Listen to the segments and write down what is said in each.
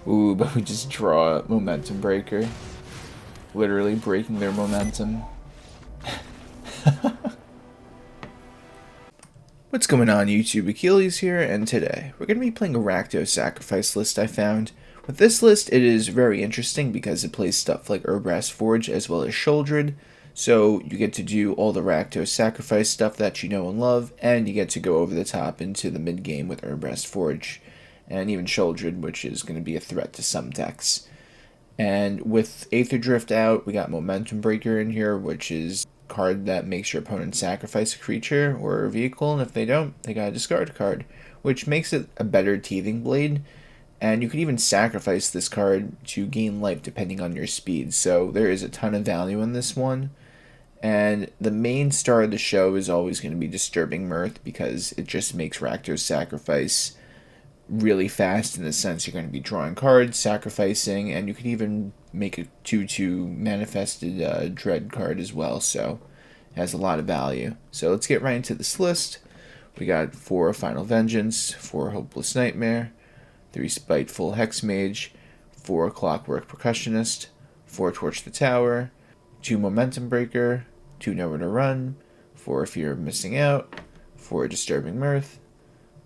Ooh, but we just draw a Momentum Breaker. Literally breaking their momentum. What's going on YouTube? Achilles here, and today we're going to be playing a Rakdos sacrifice list I found. With this list, it is very interesting because it plays stuff like Urabrask Forge as well as Sheoldred, so you get to do all the Rakdos sacrifice stuff that you know and love, and you get to go over the top into the mid game with Urabrask Forge, and even Sheoldred, which is going to be a threat to some decks. And with Aetherdrift out, we got Momentum Breaker in here, which is a card that makes your opponent sacrifice a creature or a vehicle, and if they don't, they gotta discard a card, which makes it a better Teething Blade. And you could even sacrifice this card to gain life depending on your speed, so there is a ton of value in this one. And the main star of the show is always going to be Disturbing Mirth, because it just makes Rakdos sacrifice really fast in the sense you're going to be drawing cards, sacrificing, and you can even make a 2/2 manifested dread card as well, so it has a lot of value. So let's get right into this list. We got 4 Final Vengeance, 4 Hopeless Nightmare, 3 Spiteful Hexmage, 4 Clockwork Percussionist, 4 Torch the Tower, 2 Momentum Breaker, 2 Nowhere to Run, 4 Fear of Missing Out, 4 Disturbing Mirth,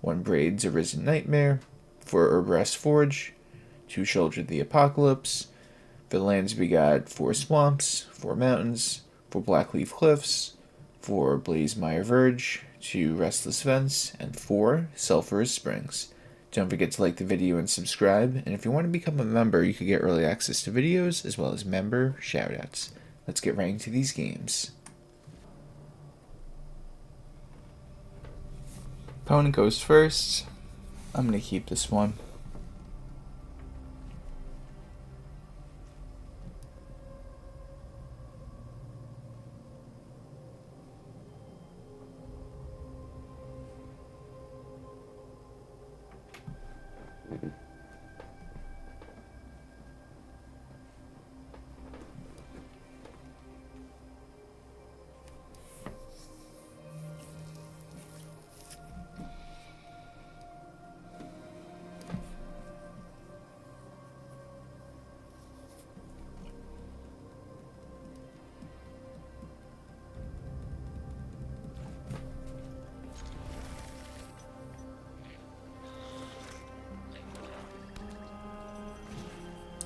1 Braids Arisen Nightmare, 4 Urabrask Forge, 2 Sheoldred the Apocalypse. For the lands we got 4 Swamps, 4 Mountains, 4 Blackcleave Cliffs, 4 Blazemire Verge, 2 Restless Vents, and 4 Sulfurous Springs. Don't forget to like the video and subscribe, and if you want to become a member, you can get early access to videos as well as member shoutouts. Let's get right into these games. Opponent goes first. I'm going to keep this one.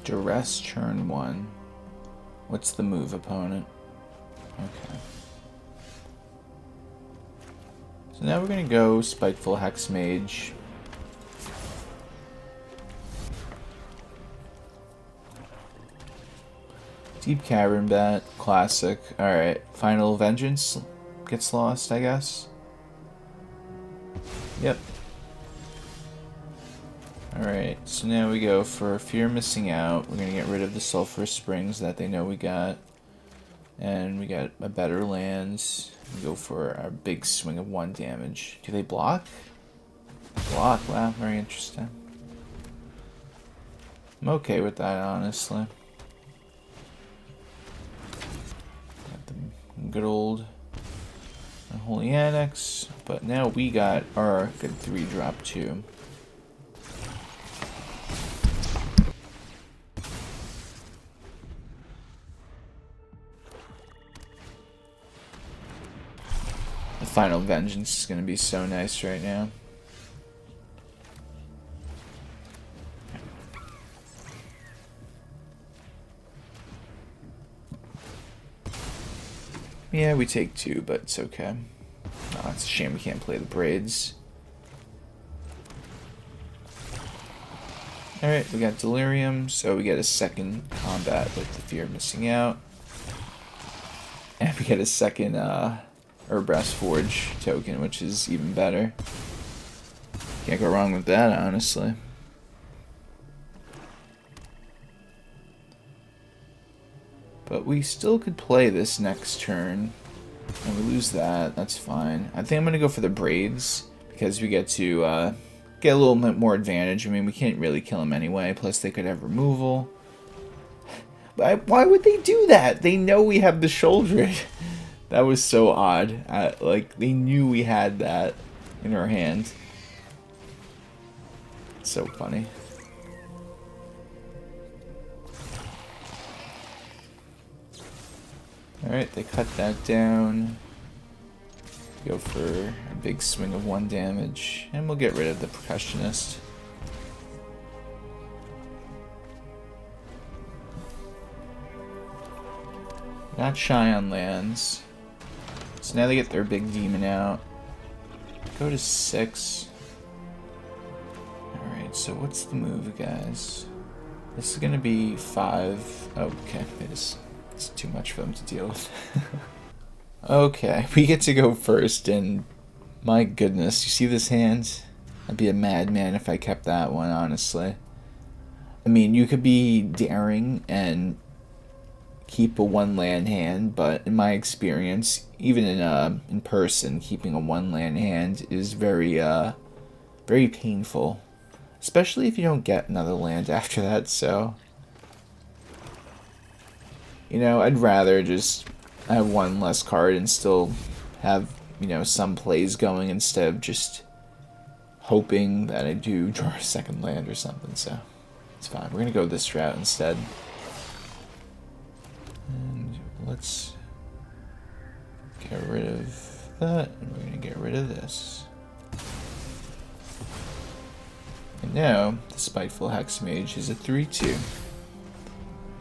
Duress turn 1. What's the move, opponent? Okay. So now we're going to go Spiteful Hexmage. Deep Cavern Bat, classic. Alright, Final Vengeance gets lost, I guess. Yep. Alright, so now we go for Fear Missing Out. We're going to get rid of the Sulfurous Springs that they know we got. And we got a better lands. We go for our big swing of 1 damage. Do they block? Block, wow, very interesting. I'm okay with that, honestly. Got the good old Unholy Annex. But now we got our good 3-drop too. Final Vengeance is going to be so nice right now. Yeah, we take 2, but it's okay. Oh, it's a shame we can't play the Braids. Alright, we got Delirium, so we get a second combat with the Fear of Missing Out. And we get a second, Urabrask Forge token, which is even better. Can't go wrong with that, honestly. But we still could play this next turn. And we lose that, that's fine. I think I'm going to go for the Braids, because we get to get a little bit more advantage. I mean, we can't really kill him anyway, plus they could have removal. But why would they do that? They know we have the Sheoldred. That was so odd. Like, they knew we had that in our hand. So funny. Alright, they cut that down. Go for a big swing of 1 damage, and we'll get rid of the Percussionist. Not shy on lands. So now they get their big demon out. Go to 6. Alright, so what's the move, guys? This is gonna be 5. Oh, okay, it's too much for them to deal with. Okay, we get to go first, and my goodness, you see this hand? I'd be a madman if I kept that one, honestly. I mean, you could be daring and keep a 1 land hand, but in my experience, even in person, keeping a 1 land hand is very painful, especially if you don't get another land after that. So, you know, I'd rather just have 1 less card and still have, you know, some plays going instead of just hoping that I do draw a 2nd land or something. So it's fine. We're gonna go this route instead. And let's get rid of that, and we're going to get rid of this. And now, the Spiteful Hexmage is a 3/2.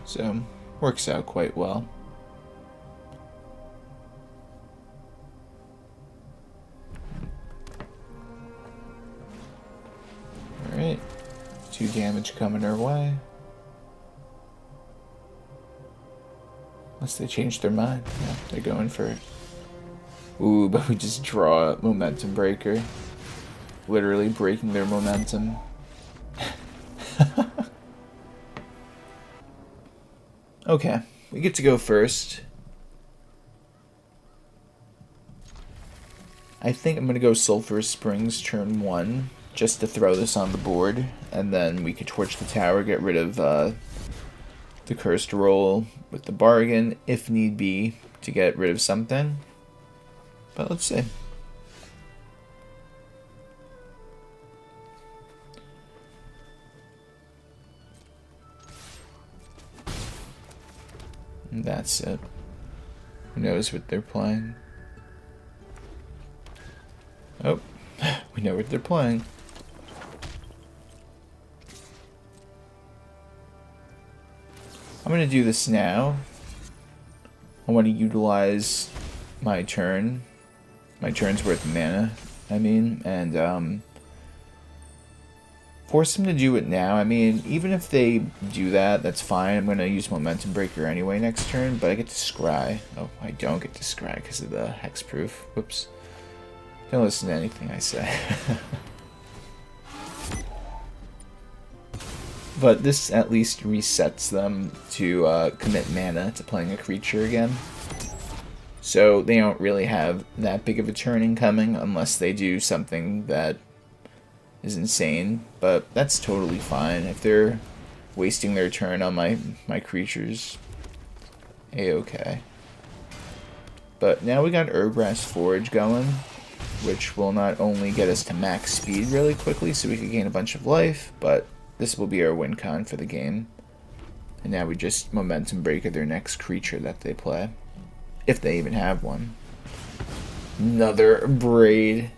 So, works out quite well. Alright, 2 damage coming our way. Unless they change their mind. Yeah, they're going for it. Ooh, but we just draw a Momentum Breaker. Literally breaking their momentum. Okay, we get to go first. I think I'm going to go Sulfurous Springs turn 1, just to throw this on the board. And then we could torch the tower, get rid of the Cursed Roll with the Bargain, if need be, to get rid of something. But let's see. And that's it. Who knows what they're playing? Oh, we know what they're playing. I'm going to do this now. I want to utilize my turn. My turn's worth of mana, I mean, and force them to do it now. I mean, even if they do that, that's fine. I'm going to use Momentum Breaker anyway next turn, but I get to scry. Oh, I don't get to scry because of the hexproof. Whoops. Don't listen to anything I say. But this at least resets them to commit mana to playing a creature again. So they don't really have that big of a turn incoming unless they do something that is insane. But that's totally fine. If they're wasting their turn on my creatures, a-okay. But now we got Urabrask Forge going, which will not only get us to max speed really quickly so we can gain a bunch of life, but this will be our win con for the game. And now we just Momentum Breaker their next creature that they play. If they even have one. Another Braid.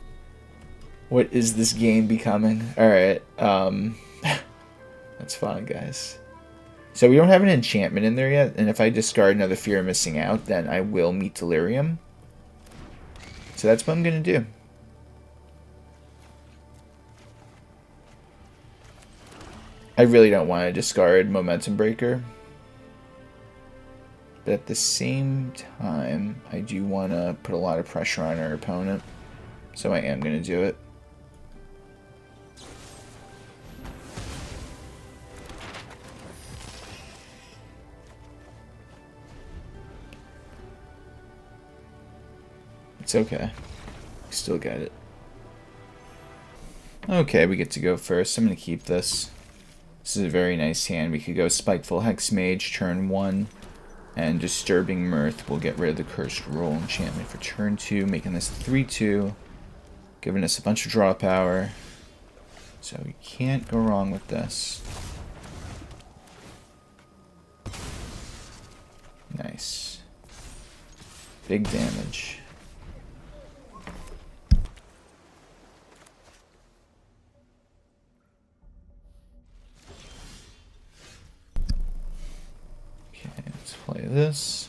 What is this game becoming? Alright, that's fine, guys. So we don't have an enchantment in there yet, and if I discard another Fear of Missing Out, then I will meet Delirium. So that's what I'm going to do. I really don't want to discard Momentum Breaker. But at the same time, I do want to put a lot of pressure on our opponent. So I am going to do it. It's okay. We still got it. Okay, we get to go first. I'm going to keep this. This is a very nice hand. We could go Spiteful Hexmage, turn 1, and Disturbing Mirth. We'll get rid of the Cursed Roll enchantment for turn 2, making this 3/2, giving us a bunch of draw power. So you can't go wrong with this. Nice. Big damage. Okay, let's play this.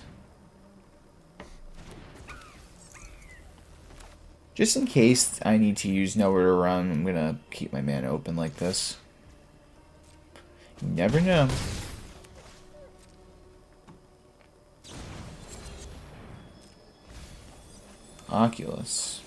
Just in case I need to use nowhere to run, I'm gonna keep my mana open like this. You never know. Oculus.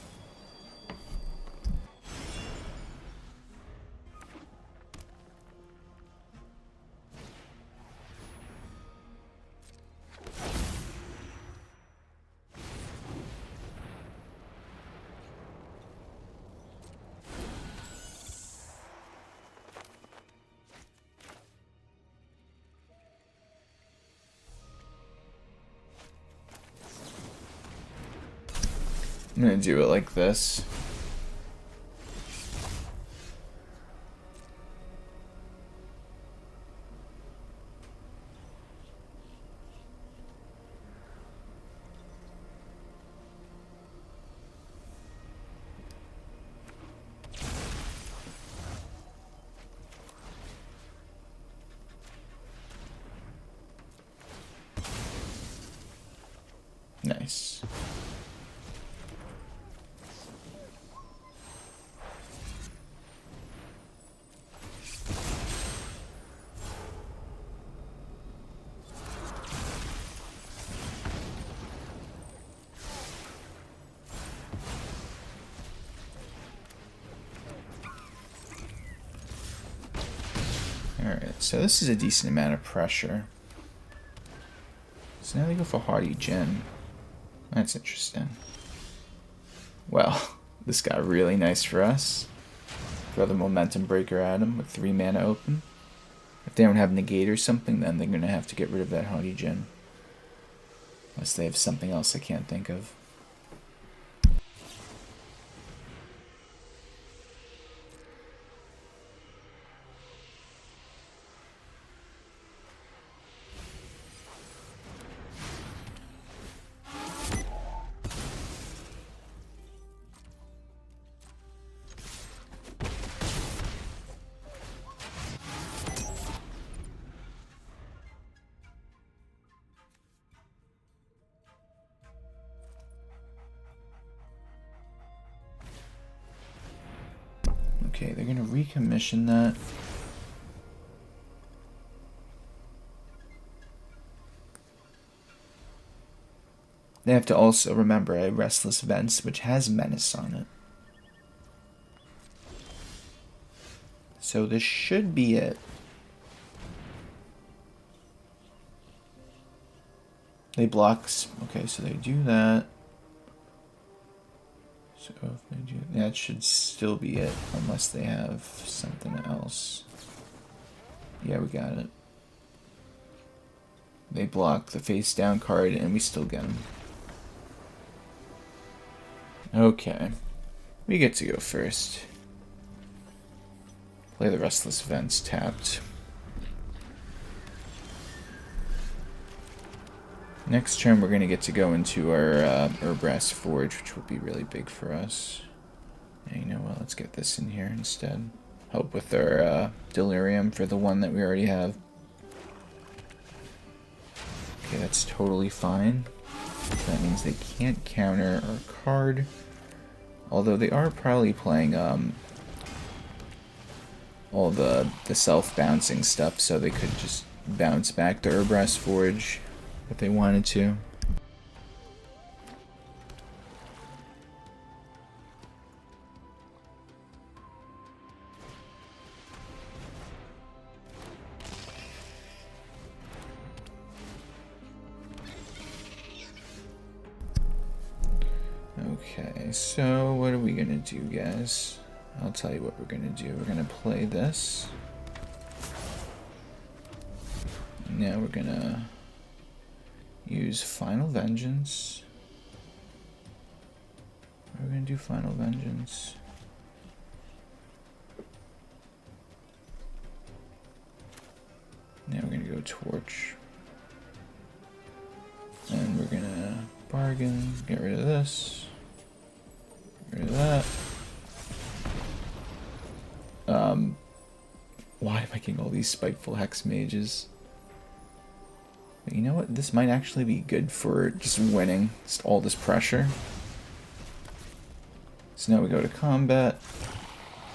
I'm gonna do it like this. Nice. Alright, so this is a decent amount of pressure. So now they go for Haughty Djinn. That's interesting. Well, this got really nice for us. Throw the Momentum Breaker at him with 3 mana open. If they don't have Negate or something, then they're going to have to get rid of that Haughty Djinn. Unless they have something else I can't think of. Okay, they're going to recommission that. They have to also remember a Restless Vents, which has Menace on it. So this should be it. They block. Okay, so they do that. So if they do, that should still be it, unless they have something else. Yeah, we got it. They block the face down card, and we still get them. Okay, we get to go first. Play the Restless Vents tapped. Next turn, we're going to get to go into our Urabrask Forge, which will be really big for us. Yeah, you know what, let's get this in here instead. Help with our Delirium for the one that we already have. Okay, that's totally fine. That means they can't counter our card. Although they are probably playing all the self-bouncing stuff, so they could just bounce back to Urabrask Forge if they wanted to. Okay, so what are we gonna do, guys? I'll tell you what we're gonna do. We're gonna play this. Now we're gonna use Final Vengeance. We're gonna do Final Vengeance. Now we're gonna go Torch. And we're gonna bargain. Get rid of this. Get rid of that. Why am I getting all these Spiteful Hexmages? But you know what? This might actually be good for just winning just all this pressure. So now we go to combat.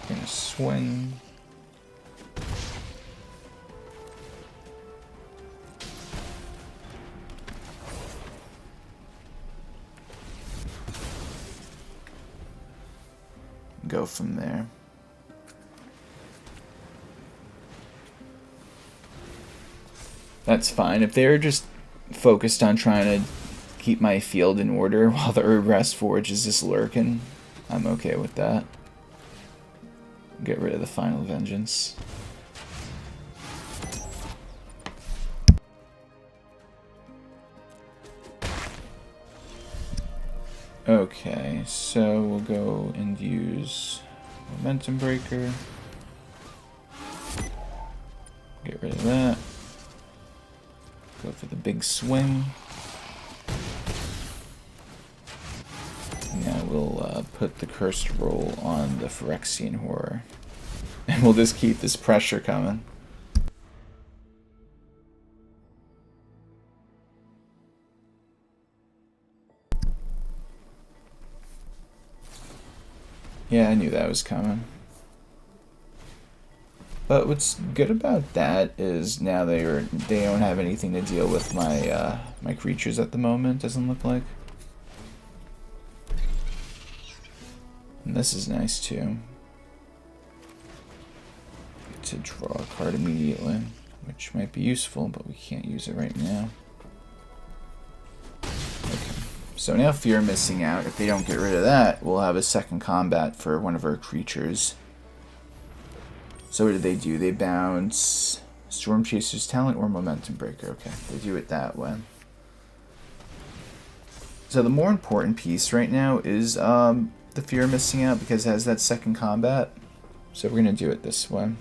We're gonna swing. Go from there. That's fine. If they're just focused on trying to keep my field in order while the Urabrask Forge is just lurking, I'm okay with that. Get rid of the Final Vengeance. Okay, so we'll go and use Momentum Breaker. Get rid of that. Go for the big swing. Now we'll put the Cursed Roll on the Phyrexian Horror. And we'll just keep this pressure coming. Yeah, I knew that was coming. But what's good about that is now they don't have anything to deal with my my creatures at the moment. Doesn't look like. And this is nice too. Get to draw a card immediately, which might be useful, but we can't use it right now. Okay. So now Fear Missing Out. If they don't get rid of that, we'll have a second combat for one of our creatures. So what did they do? They bounce Storm Chaser's Talent or Momentum Breaker. Okay, they do it that way. So the more important piece right now is the Fear Missing Out because it has that second combat. So we're going to do it this way.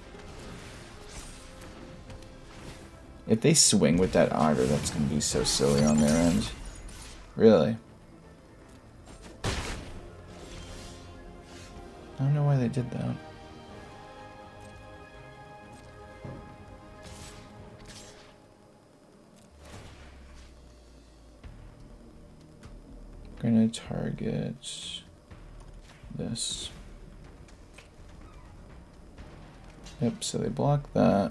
If they swing with that Augur, that's going to be so silly on their end. Really. I don't know why they did that. Gonna target this. Yep, so they block that.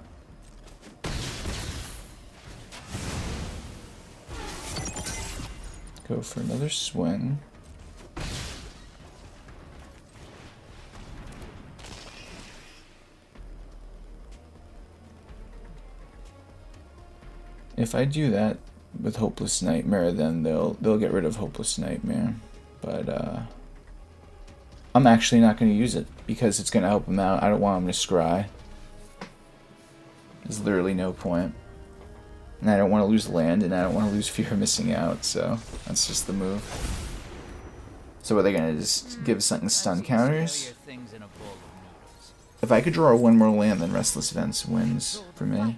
Go for another swing. If I do that with Hopeless Nightmare, then they'll get rid of Hopeless Nightmare. But I'm actually not going to use it because it's going to help them out. I don't want them to scry. There's literally no point. And I don't want to lose land, and I don't want to lose Fear Missing Out, so that's just the move. So are they going to just give something stun counters? If I could draw one more land, then Restless Vents wins for me.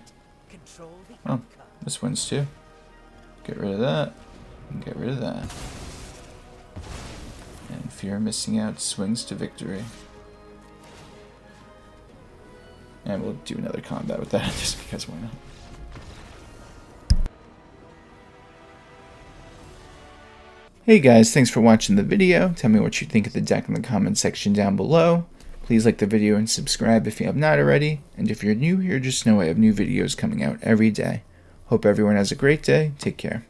Oh, this wins too. Get rid of that, and get rid of that. And Fear Missing Out swings to victory. And we'll do another combat with that just because why not. Hey guys, thanks for watching the video. Tell me what you think of the deck in the comment section down below. Please like the video and subscribe if you have not already. And if you're new here, just know I have new videos coming out every day. Hope everyone has a great day. Take care.